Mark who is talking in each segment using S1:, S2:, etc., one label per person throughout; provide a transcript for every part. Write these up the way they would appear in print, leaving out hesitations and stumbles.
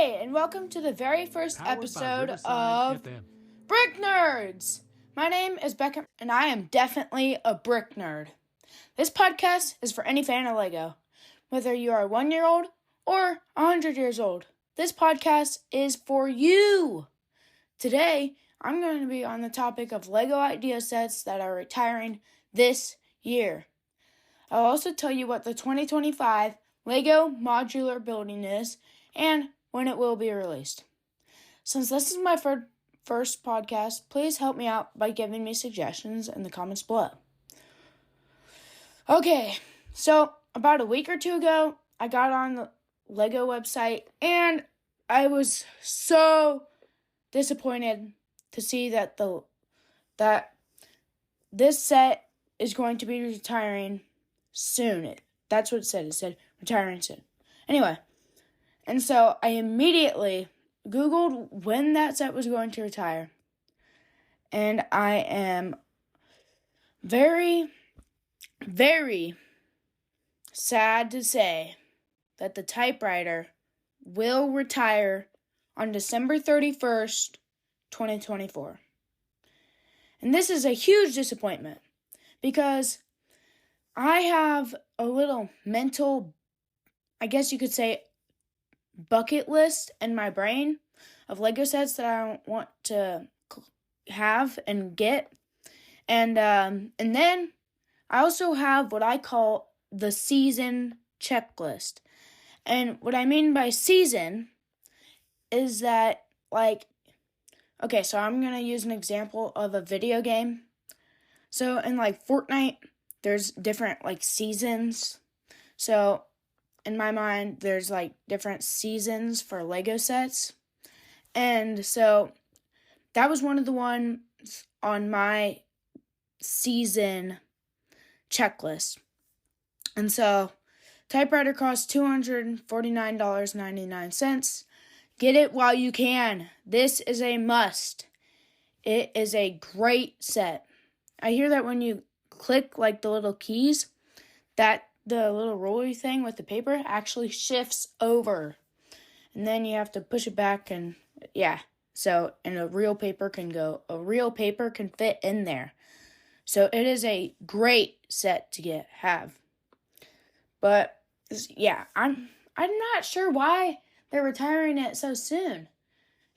S1: Hey, and welcome to the very first episode of Brick Nerds. My name is Becca, and I am definitely a brick nerd. This podcast is for any fan of Lego, whether you are a 1-year-old or 100 years old. This podcast is for you. Today, I'm going to be on the topic of Lego idea sets that are retiring this year. I'll also tell you what the 2025 Lego modular building is and when it will be released. Since this is my first podcast, please help me out by giving me suggestions in the comments below. Okay, so about a week or two ago, I got on the Lego website and I was so disappointed to see that this set is going to be retiring soon. That's what it said. It said retiring soon. Anyway, and so I immediately Googled when that set was going to retire. And I am very, very sad to say that the typewriter will retire on December 31st, 2024. And this is a huge disappointment because I have a little mental, I guess you could say, bucket list in my brain of Lego sets that I want to have and get. And then I also have what I call the season checklist. And what I mean by season is that, okay, so I'm going to use an example of a video game. So in Fortnite, there's different seasons. So in my mind, there's different seasons for Lego sets. And so that was one of the ones on my season checklist. And so typewriter costs $249.99. Get it while you can. This is a must. It is a great set. I hear that when you click the little keys, that the little roller thing with the paper actually shifts over. And then you have to push it back and and a real paper can fit in there. So it is a great set to have. But yeah, I'm not sure why they're retiring it so soon.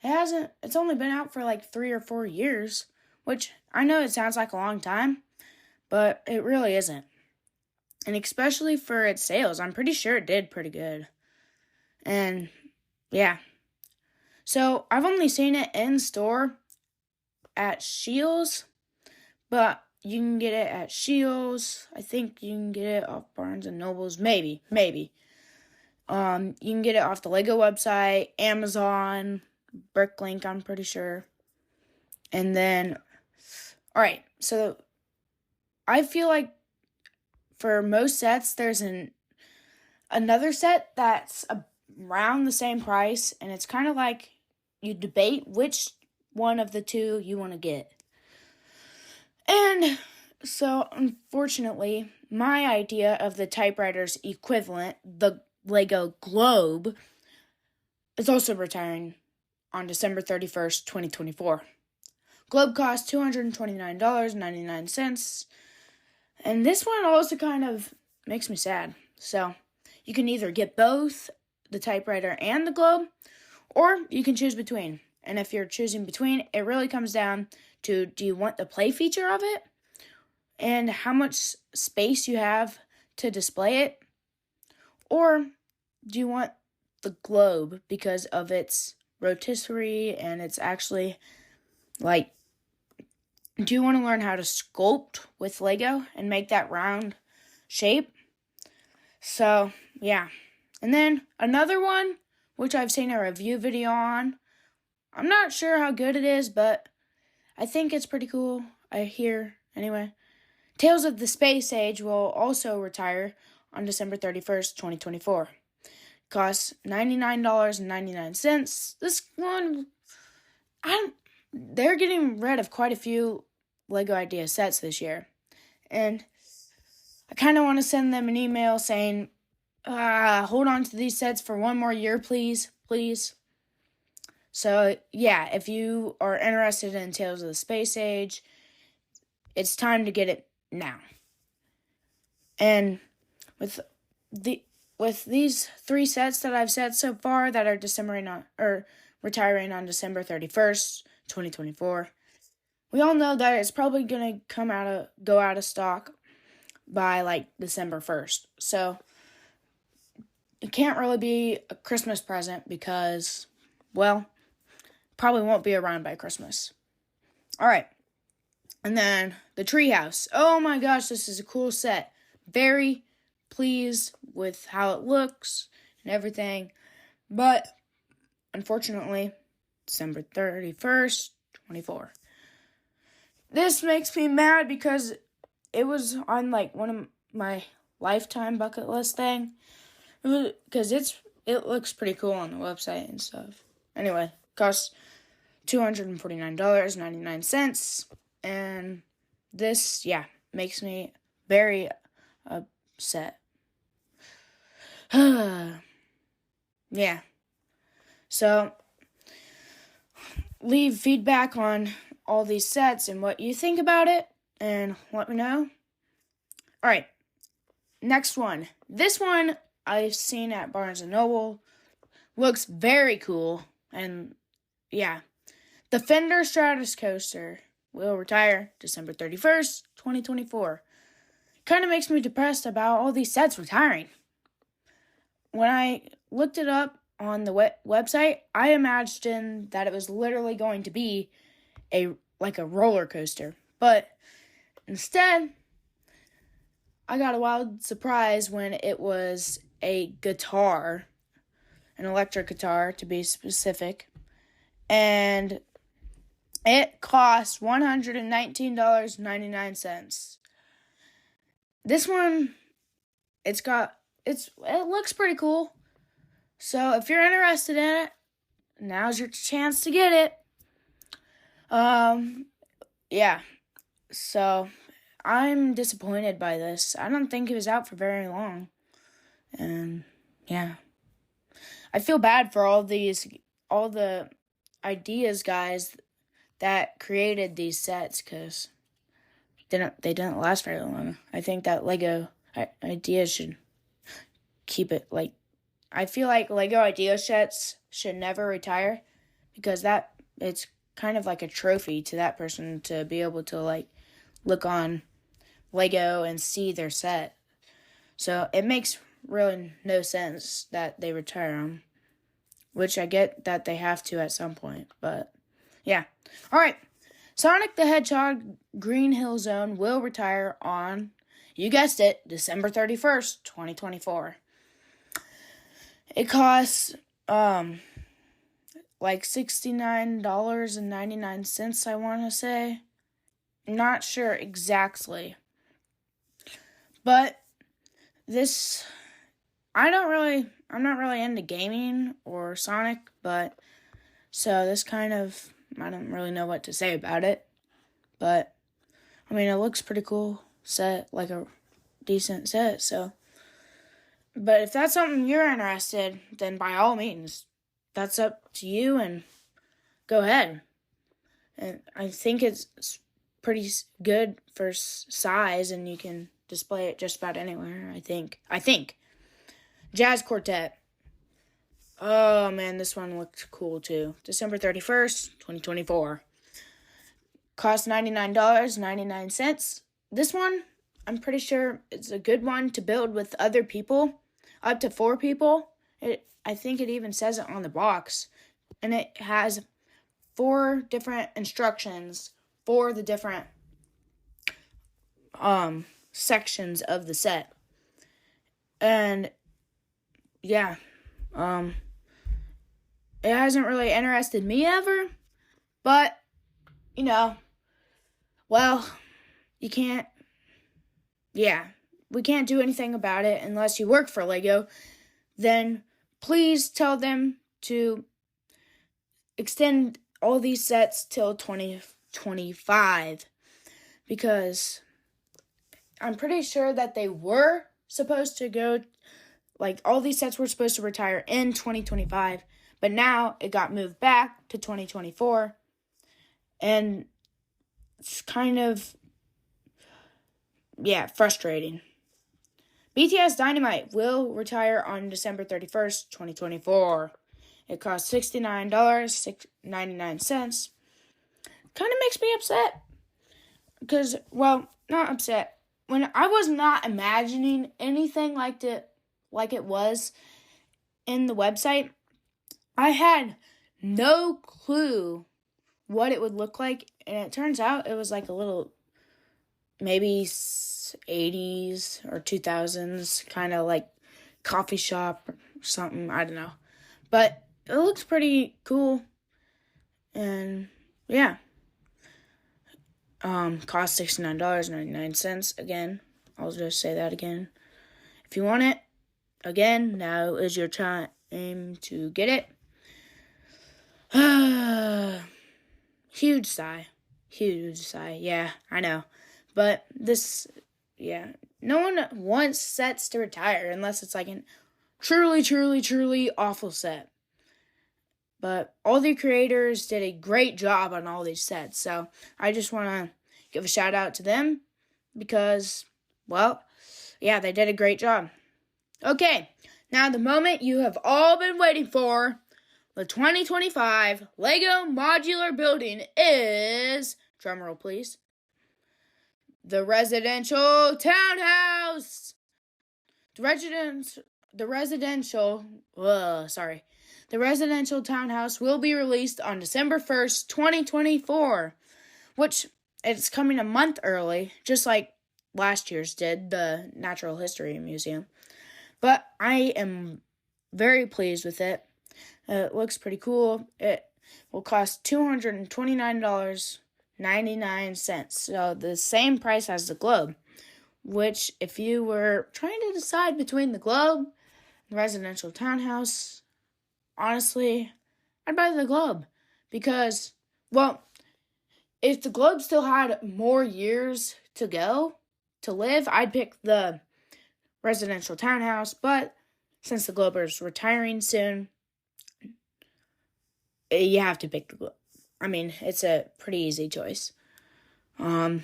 S1: It's only been out for 3 or 4 years, which I know it sounds like a long time, but it really isn't. And especially for its sales, I'm pretty sure it did pretty good. And yeah. So I've only seen it in store at Scheels, but you can get it at Scheels. I think you can get it off Barnes and Nobles. Maybe. You can get it off the Lego website, Amazon, Bricklink, I'm pretty sure. And then, alright, so I feel like for most sets, there's another set that's around the same price, and it's kind of like you debate which one of the two you want to get. And so, unfortunately, my idea of the typewriter's equivalent, the Lego Globe, is also retiring on December 31st, 2024. Globe costs $229.99. And this one also kind of makes me sad. So you can either get both the typewriter and the globe, or you can choose between. And if you're choosing between, it really comes down to, do you want the play feature of it? And how much space you have to display it? Or do you want the globe because of its rotisserie and it's actually do you want to learn how to sculpt with Lego and make that round shape? So, yeah. And then another one, which I've seen a review video on. I'm not sure how good it is, but I think it's pretty cool. I hear, anyway. Tales of the Space Age will also retire on December 31st, 2024. Costs $99.99. This one, they're getting rid of quite a few Lego idea sets this year. And I kind of want to send them an email saying, hold on to these sets for one more year, please. So, yeah, if you are interested in Tales of the Space Age, it's time to get it now. And with these 3 sets that I've said so far that are retiring on December 31st, 2024, we all know that it's probably going to go out of stock by like December 1st. So it can't really be a Christmas present because, well, probably won't be around by Christmas. All right. And then the treehouse. Oh my gosh, this is a cool set. Very pleased with how it looks and everything. But unfortunately, December 31st, 24. This makes me mad because it was on like one of my lifetime bucket list thing. Because it looks pretty cool on the website and stuff. Anyway, it costs $249.99. And this, makes me very upset. Yeah. So, leave feedback on all these sets and what you think about it, and let me know. Alright, next one. This one I've seen at Barnes & Noble. Looks very cool, and yeah. The Fender Stratus Coaster will retire December 31st, 2024. Kind of makes me depressed about all these sets retiring. When I looked it up on the website, I imagined that it was literally going to be a roller coaster. But instead, I got a wild surprise when it was a guitar, an electric guitar to be specific, and it cost $119.99. This one, it looks pretty cool. So if you're interested in it, now's your chance to get it. Yeah. So I'm disappointed by this. I don't think it was out for very long. And yeah. I feel bad for all the ideas guys that created these sets, because they didn't last very long. I think that Lego ideas should keep it like. I feel like Lego idea sets should never retire, because it's kind of like a trophy to that person to be able to like look on Lego and see their set. So it makes really no sense that they retire them, which I get that they have to at some point, but yeah. All right. Sonic the Hedgehog Green Hill Zone will retire on, you guessed it, December 31st, 2024. It costs like $69.99, I want to say. Not sure exactly. But this, I'm not really into gaming or Sonic, but so this kind of, I don't really know what to say about it. But I mean, it looks pretty cool set, like a decent set, so. But if that's something you're interested, then by all means, that's up to you, and go ahead. And I think it's pretty good for size, and you can display it just about anywhere, I think. Jazz Quartet. Oh, man, this one looked cool, too. December 31st, 2024. Cost $99.99. This one, I'm pretty sure it's a good one to build with other people, up to 4 people. I think it even says it on the box. And it has 4 different instructions for the different sections of the set. And yeah, it hasn't really interested me ever, but well, we can't do anything about it unless you work for Lego. Then please tell them to extend all these sets till 2025, because I'm pretty sure that they were supposed to go, like all these sets were supposed to retire in 2025, But now it got moved back to 2024. And it's kind of, frustrating. BTS Dynamite will retire on December 31st, 2024. It costs $69.99. Kind of makes me upset. Because, not upset. When I was not imagining anything like it was in the website, I had no clue what it would look like. And it turns out it was like a little, maybe 80s or 2000s kind of like coffee shop or something. I don't know. But it looks pretty cool. And yeah. Cost $69.99. Again, I'll just say that again. If you want it, again, now is your time to get it. Huge sigh. Yeah, I know. But no one wants sets to retire unless it's like a truly, truly, truly awful set. But all the creators did a great job on all these sets. So I just want to give a shout out to them because, they did a great job. Okay, now the moment you have all been waiting for, the 2025 Lego modular building is, drumroll please, the residential townhouse. The residential townhouse will be released on December 1st, 2024, which it's coming a month early, just like last year's did, the Natural History Museum. But I am very pleased with it. It looks pretty cool. It will cost $229.99, so the same price as the Globe, which if you were trying to decide between the Globe and the residential townhouse, honestly, I'd buy the Globe because, if the Globe still had more years to live, I'd pick the residential townhouse, but since the Globe is retiring soon, you have to pick the Globe. I mean, it's a pretty easy choice. The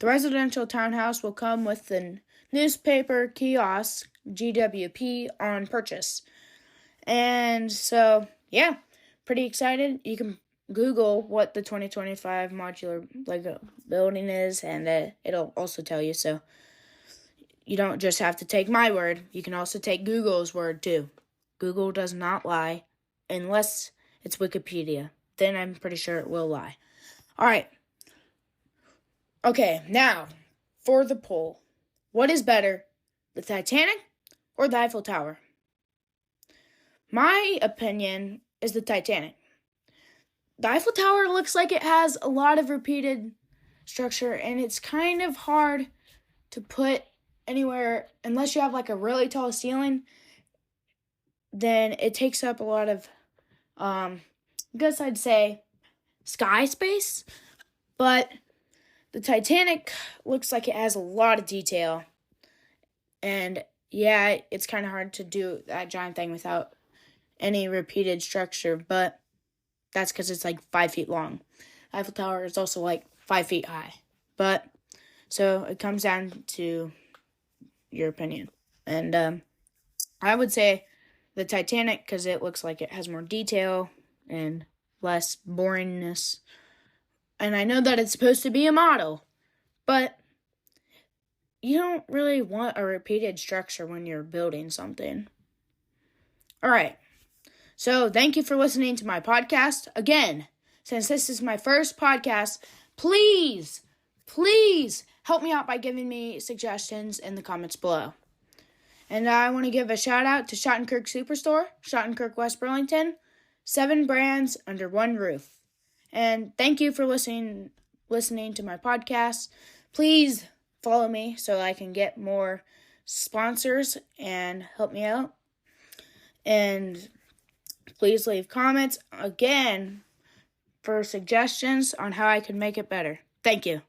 S1: residential townhouse will come with the newspaper kiosk GWP on purchase. And so, pretty excited. You can Google what the 2025 modular Lego building is, and it'll also tell you. So you don't just have to take my word. You can also take Google's word, too. Google does not lie unless it's Wikipedia. Then I'm pretty sure it will lie. All right. Okay, now for the poll. What is better, the Titanic or the Eiffel Tower? My opinion is the Titanic. The Eiffel Tower looks like it has a lot of repeated structure, and it's kind of hard to put anywhere unless you have like a really tall ceiling. Then it takes up a lot of, I guess I'd say, sky space. But the Titanic looks like it has a lot of detail. And yeah, it's kind of hard to do that giant thing without any repeated structure, but that's because it's like 5 feet long. Eiffel Tower is also like 5 feet high. But, so it comes down to your opinion. And I would say the Titanic because it looks like it has more detail and less boringness. And I know that it's supposed to be a model, but you don't really want a repeated structure when you're building something. All right. So thank you for listening to my podcast. Again, since this is my first podcast, please help me out by giving me suggestions in the comments below. And I want to give a shout out to Shottenkirk Superstore, Shottenkirk, West Burlington. 7 brands under one roof. And thank you for listening to my podcast. Please follow me so I can get more sponsors and help me out. And please leave comments again for suggestions on how I can make it better. Thank you.